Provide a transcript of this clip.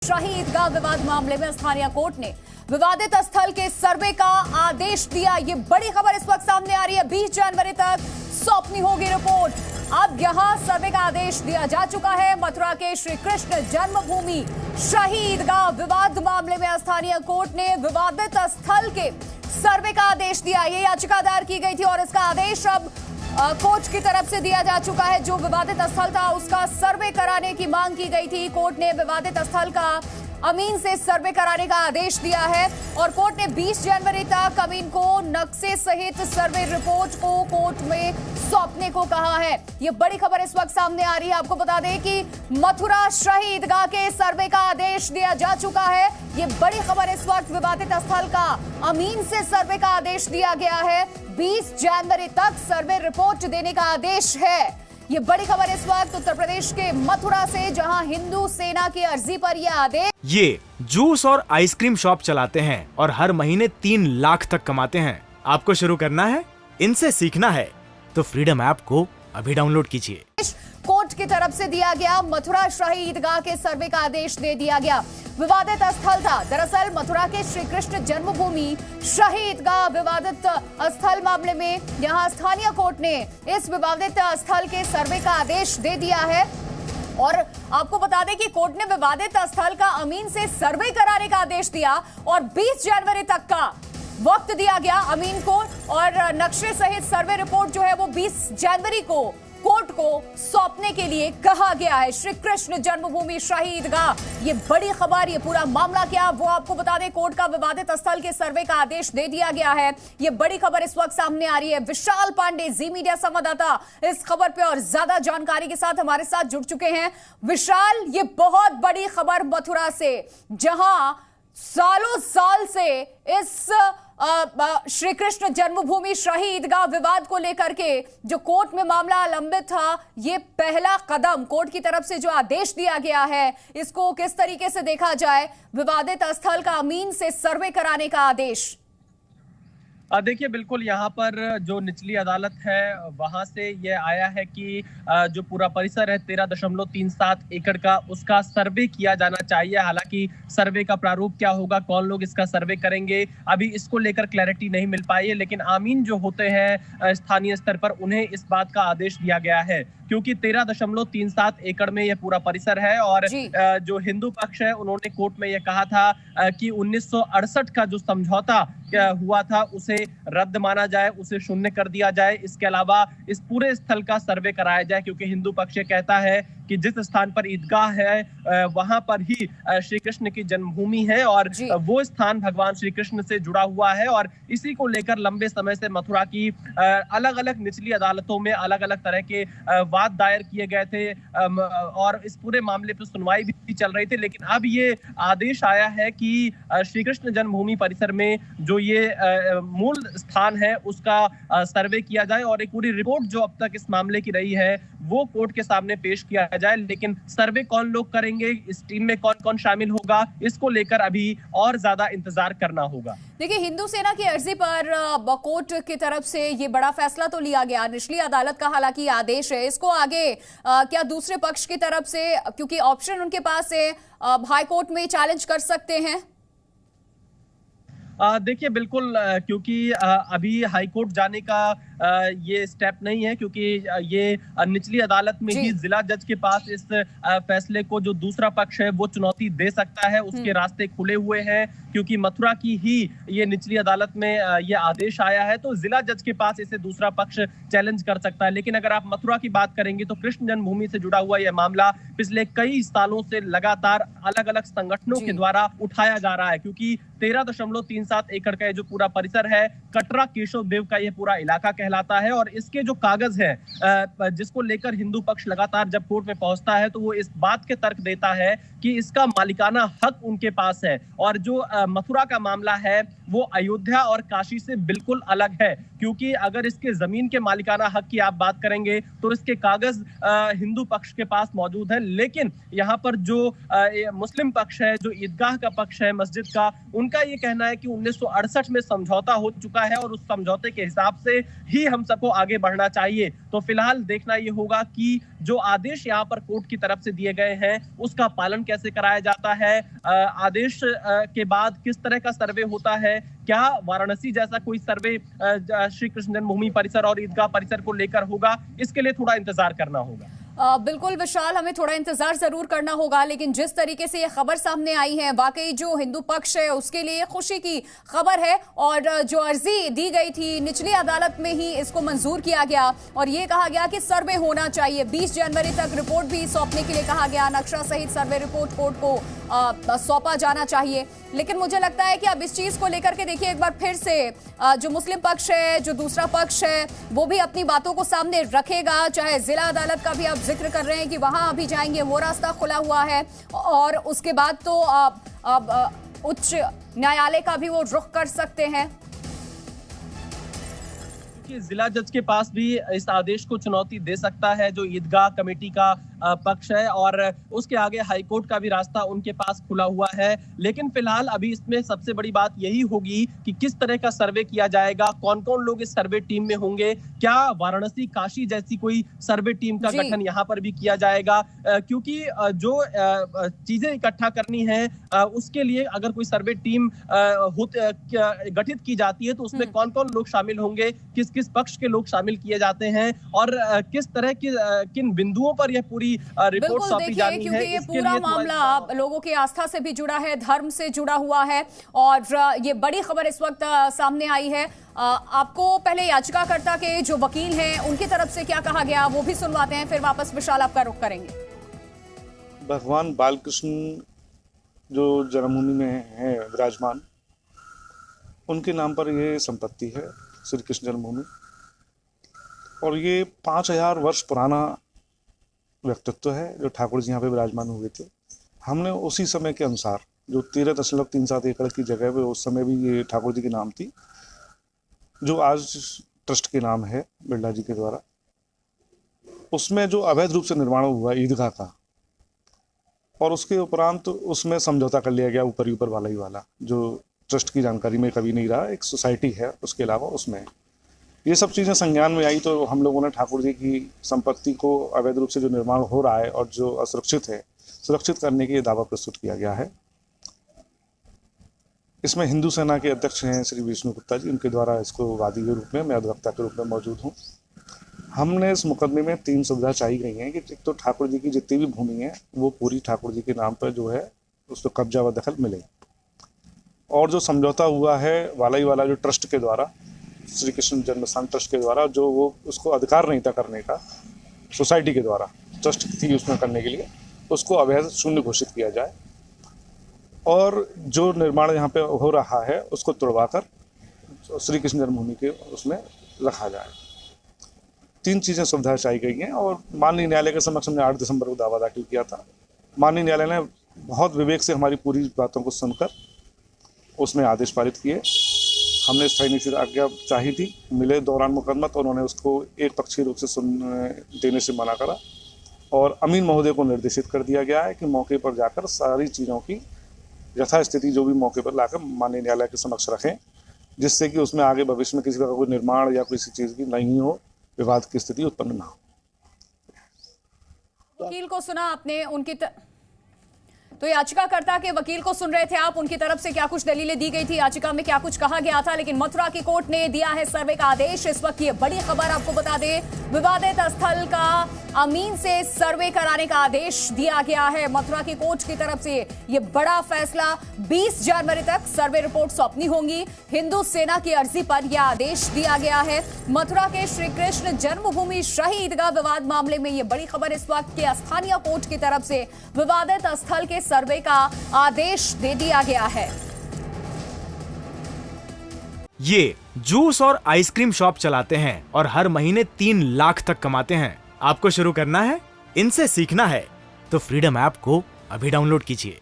शाही ईदगाह विवाद मामले में स्थानीय कोर्ट ने विवादित स्थल के सर्वे का आदेश दिया। ये बड़ी खबर इस वक्त सामने आ रही है। 20 जनवरी तक सौंपनी होगी रिपोर्ट। अब यहां सर्वे का आदेश दिया जा चुका है। मथुरा के श्री कृष्ण जन्मभूमि शाही ईदगाह विवाद मामले में स्थानीय कोर्ट ने विवादित स्थल के सर्वे का आदेश दिया। ये याचिका दायर की गई थी और इसका आदेश अब कोर्ट की तरफ से दिया जा चुका है। जो विवादित स्थल था उसका सर्वे कराने की मांग की गई थी। कोर्ट ने विवादित स्थल का अमीन से सर्वे कराने का आदेश दिया है और कोर्ट ने 20 जनवरी तक अमीन को नक्शे सहित सर्वे रिपोर्ट को कोर्ट में सौंपने को कहा है। यह बड़ी खबर इस वक्त सामने आ रही है। आपको बता दें कि मथुरा शाही ईदगाह के सर्वे का आदेश दिया जा चुका है। यह बड़ी खबर इस वक्त विवादित स्थल का अमीन से सर्वे का आदेश दिया गया है। 20 जनवरी तक सर्वे रिपोर्ट देने का आदेश है। ये बड़ी खबर इस वक्त उत्तर प्रदेश के मथुरा से, जहां हिंदू सेना की अर्जी पर यह आदेश। ये जूस और आइसक्रीम शॉप चलाते हैं और हर महीने 3 लाख तक कमाते हैं। आपको शुरू करना है, इनसे सीखना है तो फ्रीडम ऐप को अभी डाउनलोड कीजिए। कोर्ट की तरफ से दिया गया मथुरा शाही ईदगाह के सर्वे का आदेश दे दिया गया। विवादित स्थल था दरअसल मथुरा के श्री कृष्ण जन्मभूमि शाही ईदगाह विवादित स्थल मामले में यहां स्थानीय कोर्ट ने इस विवादित स्थल के सर्वे का आदेश दे दिया है। और आपको बता दें कि कोर्ट ने विवादित स्थल का अमीन से सर्वे कराने का आदेश दिया और 20 जनवरी तक का वक्त दिया गया अमीन को और नक्शे सहित सर्वे रिपोर्ट जो है वो 20 जनवरी को कोर्ट को सौंपने के लिए कहा गया है। श्री कृष्ण जन्मभूमि शाही ईदगाह, ये बड़ी खबर, ये पूरा मामला क्या वो आपको बता दें। कोर्ट का विवादित स्थल के सर्वे का आदेश दे दिया गया है। ये बड़ी खबर इस वक्त सामने आ रही है। विशाल पांडे, जी मीडिया संवाददाता, इस खबर पे और ज्यादा जानकारी के साथ हमारे साथ जुड़ चुके हैं। विशाल, ये बहुत बड़ी खबर मथुरा से, जहां सालों साल से इस श्री कृष्ण जन्मभूमि शाही ईदगाह विवाद को लेकर के जो कोर्ट में मामला लंबित था, ये पहला कदम कोर्ट की तरफ से जो आदेश दिया गया है, इसको किस तरीके से देखा जाए? विवादित स्थल का अमीन से सर्वे कराने का आदेश। देखिए, बिल्कुल यहाँ पर जो निचली अदालत है वहां से ये आया है कि जो पूरा परिसर है 13.37 एकड़ का, उसका सर्वे किया जाना चाहिए। हालांकि सर्वे का प्रारूप क्या होगा, कौन लोग इसका सर्वे करेंगे, अभी इसको लेकर क्लैरिटी नहीं मिल पाई है। लेकिन आमीन जो होते हैं स्थानीय स्तर पर, उन्हें इइस बात का आदेश दिया गया है क्योंकि 13.37 एकड़ में यह पूरा परिसर है। और जो हिंदू पक्ष है उन्होंने कोर्ट में यह कहा था कि 1968 का जो समझौता हुआ था उसे रद्द माना जाए, उसे शून्य कर दिया जाए। इसके अलावा इस पूरे स्थल का सर्वे कराया जाए क्योंकि हिंदू पक्ष कहता है कि जिस स्थान पर ईदगाह है वहां पर ही श्री कृष्ण की जन्मभूमि है और वो स्थान भगवान श्री कृष्ण से जुड़ा हुआ है। और इसी को लेकर लंबे समय से मथुरा की अलग अलग निचली अदालतों में अलग अलग तरह के वाद दायर किए गए थे और इस पूरे मामले पर सुनवाई भी चल रही थी। लेकिन अब ये आदेश आया है कि श्री कृष्ण जन्मभूमि परिसर में जो ये मूल स्थान है उसका सर्वे किया जाए और एक पूरी रिपोर्ट जो अब तक इस मामले की रही है वो कोर्ट के सामने पेश किया जाए। लेकिन सर्वे कौन लोग करेंगे, इस टीम में कौन कौन शामिल होगा, इसको लेकर अभी और ज्यादा इंतजार करना होगा। देखिए, हिंदू सेना की अर्जी पर कोर्ट की तरफ से ये बड़ा फैसला तो लिया गया। निचली अदालत का हालांकि आदेश है, इसको आगे क्या दूसरे पक्ष की तरफ से, क्योंकि ऑप्शन उनके पास है, हाई कोर्ट में चैलेंज कर सकते हैं? देखिए, बिल्कुल, क्योंकि अभी हाईकोर्ट जाने का ये स्टेप नहीं है क्योंकि ये निचली अदालत में ही जिला जज के पास इस फैसले को जो दूसरा पक्ष है वो चुनौती दे सकता है। उसके रास्ते खुले हुए हैं क्योंकि मथुरा की ही ये निचली अदालत में ये आदेश आया है, तो जिला जज के पास इसे दूसरा पक्ष चैलेंज कर सकता है। लेकिन अगर आप मथुरा की बात करेंगे तो कृष्ण जन्मभूमि से जुड़ा हुआ यह मामला पिछले कई सालों से लगातार अलग अलग संगठनों के द्वारा उठाया जा रहा है क्योंकि 13.37 एकड़ का ये जो पूरा परिसर है, कटरा केशव देव का ये पूरा इलाका कहलाता है। और इसके जो कागज है जिसको लेकर हिंदू पक्ष लगातार जब कोर्ट में पहुंचता है तो वो इस बात के तर्क देता है कि इसका मालिकाना हक उनके पास है। और जो मथुरा का मामला है वो अयोध्या और काशी से बिल्कुल अलग है, क्योंकि अगर इसके जमीन के मालिकाना हक की आप बात करेंगे तो इसके कागज हिंदू पक्ष के पास मौजूद है, लेकिन यहाँ पर जो मुस्लिम पक्ष है, जो ईदगाह का पक्ष है मस्जिद का, उनका ये कहना है कि 1968 में समझौता हो चुका है और उस समझौते के हिसाब से ही हम सबको आगे बढ़ना चाहिए। तो फिलहाल देखना ये होगा कि जो आदेश यहाँ पर कोर्ट की तरफ से दिए गए हैं उसका पालन कैसे कराया जाता है, आदेश के बाद किस तरह का सर्वे होता है, क्या वाराणसी जैसा कोई सर्वे श्री कृष्ण जन्मभूमि परिसर और ईदगाह परिसर को लेकर होगा, इसके लिए थोड़ा इंतजार करना होगा। बिल्कुल विशाल, हमें थोड़ा इंतजार जरूर करना होगा, लेकिन जिस तरीके से ये खबर सामने आई है वाकई जो हिंदू पक्ष है उसके लिए खुशी की खबर है। और जो अर्जी दी गई थी निचली अदालत में ही इसको मंजूर किया गया और ये कहा गया कि सर्वे होना चाहिए। 20 जनवरी तक रिपोर्ट भी सौंपने के लिए कहा गया, नक्शा सहित सर्वे रिपोर्ट कोर्ट को सौंपा जाना चाहिए। लेकिन मुझे लगता है कि अब इस चीज को लेकर के देखिए एक बार फिर से जो मुस्लिम पक्ष है, जो दूसरा पक्ष है, वो भी अपनी बातों को सामने रखेगा। चाहे जिला अदालत का भी आप जिक्र कर रहे हैं कि वहां अभी जाएंगे, वो रास्ता खुला हुआ है, और उसके बाद तो अब उच्च न्यायालय का भी वो रुख कर सकते हैं। जिला जज के पास भी इस आदेश को चुनौती दे सकता है जो ईदगाह कमेटी का पक्ष है, और उसके आगे हाईकोर्ट का भी रास्ता उनके पास खुला हुआ है। लेकिन फिलहाल अभी इसमें सबसे बड़ी बात यही होगी कि किस तरह का सर्वे किया जाएगा, कौन कौन लोग इस सर्वे टीम में होंगे, क्या वाराणसी काशी जैसी कोई सर्वे टीम का गठन यहाँ पर भी किया जाएगा, क्योंकि जो चीजें इकट्ठा करनी है उसके लिए अगर कोई सर्वे टीम गठित की जाती है तो उसमें कौन कौन लोग शामिल होंगे, किस किस पक्ष के लोग शामिल किए जाते हैं, और किस तरह की किन बिंदुओं पर यह पूरी रिपोर्ट सौंपी जानी है। क्योंकि ये पूरा मामला लोगों की आस्था से भी जुड़ा है, धर्म से जुड़ा हुआ है, और ये बड़ी खबर इस वक्त सामने आई है। आपको पहले याचिकाकर्ता के जो वकील हैं उनकी तरफ से क्या कहा गया वो भी सुनवाते हैं, फिर वापस विशाल आपका रुख करेंगे। भगवान बालकृष्ण जो जन्मभूमि में है विराजमान, उनके नाम पर ये संपत्ति है श्री कृष्ण जन्मभूमि, और ये 5000 वर्ष पुराना व्यक्तित्व है जो ठाकुर जी यहाँ पे विराजमान हुए थे। हमने उसी समय के अनुसार जो 13.37 एकड़ की जगह पे उस समय भी ये ठाकुर जी के नाम थी, जो आज ट्रस्ट के नाम है बिरला जी के द्वारा, उसमें जो अवैध रूप से निर्माण हुआ ईदगाह का, और उसके उपरांत उसमें समझौता कर लिया गया ऊपर ही ऊपर वाला ही वाला, जो ट्रस्ट की जानकारी में कभी नहीं रहा, एक सोसाइटी है उसके अलावा उसमें ये सब चीज़ें संज्ञान में आई। तो हम लोगों ने ठाकुर जी की संपत्ति को अवैध रूप से जो निर्माण हो रहा है और जो असुरक्षित है, सुरक्षित करने के लिए दावा प्रस्तुत किया गया है। इसमें हिंदू सेना के अध्यक्ष हैं श्री विष्णु गुप्ता जी, उनके द्वारा इसको वादी के रूप में, मैं अधिवक्ता के रूप में मौजूद हूँ। हमने इस मुकदमे में 3 सुविधा चाहिए गई हैं कि एक तो ठाकुर जी की जितनी भी भूमि है वो पूरी ठाकुर जी के नाम पर जो है उसको कब्जा व दखल मिले, और जो समझौता हुआ है वाला ही वाला जो ट्रस्ट के द्वारा, श्री कृष्ण जन्मस्थान ट्रस्ट के द्वारा, जो वो उसको अधिकार नहीं था करने का, सोसाइटी के द्वारा ट्रस्ट थी उसमें करने के लिए, उसको अवैध शून्य घोषित किया जाए, और जो निर्माण यहाँ पे हो रहा है उसको तुड़वाकर श्री कृष्ण जन्मभूमि के उसमें रखा जाए। 3 चीज़ें सुविधाएं चाहिए गई हैं, और माननीय न्यायालय के समक्ष हमने 8 दिसंबर को दावा दाखिल किया था। माननीय न्यायालय ने बहुत विवेक से हमारी पूरी बातों को सुनकर उसमें आदेश पारित किए। हमने स्थायी निश्चित आज्ञा चाही थी, मिले दौरान मुकदमा, तो उन्होंने उसको एक पक्षीय रूप से देने से मना करा, और अमीन महोदय को निर्देशित कर दिया गया है कि मौके पर जाकर सारी चीज़ों की यथास्थिति जो भी मौके पर लाकर माननीय न्यायालय के समक्ष रखें, जिससे कि उसमें आगे भविष्य में किसी का कोई निर्माण या किसी चीज़ की नहीं हो, विवाद की स्थिति उत्पन्न ना हो। वकील को सुना आपने, उनकी तो याचिकाकर्ता के वकील को सुन रहे थे आप, उनकी तरफ से क्या कुछ दलीलें दी गई थी, याचिका में क्या कुछ कहा गया था। लेकिन मथुरा की कोर्ट ने दिया है सर्वे का आदेश। इस वक्त ये बड़ी खबर आपको बता दें, विवादित स्थल का अमीन से सर्वे कराने का आदेश दिया गया है मथुरा की कोर्ट की तरफ से। ये बड़ा फैसला, 20 जनवरी तक सर्वे रिपोर्ट सौंपनी होंगी। हिंदू सेना की अर्जी पर यह आदेश दिया गया है। मथुरा के श्री कृष्ण जन्मभूमि शाही ईदगाह विवाद मामले में ये बड़ी खबर इस वक्त के स्थानीय कोर्ट की तरफ से विवादित स्थल के सर्वे का आदेश दे दिया गया है। ये जूस और आइसक्रीम शॉप चलाते हैं और हर महीने 3 लाख तक कमाते हैं। आपको शुरू करना है, इनसे सीखना है, तो फ्रीडम ऐप को अभी डाउनलोड कीजिए।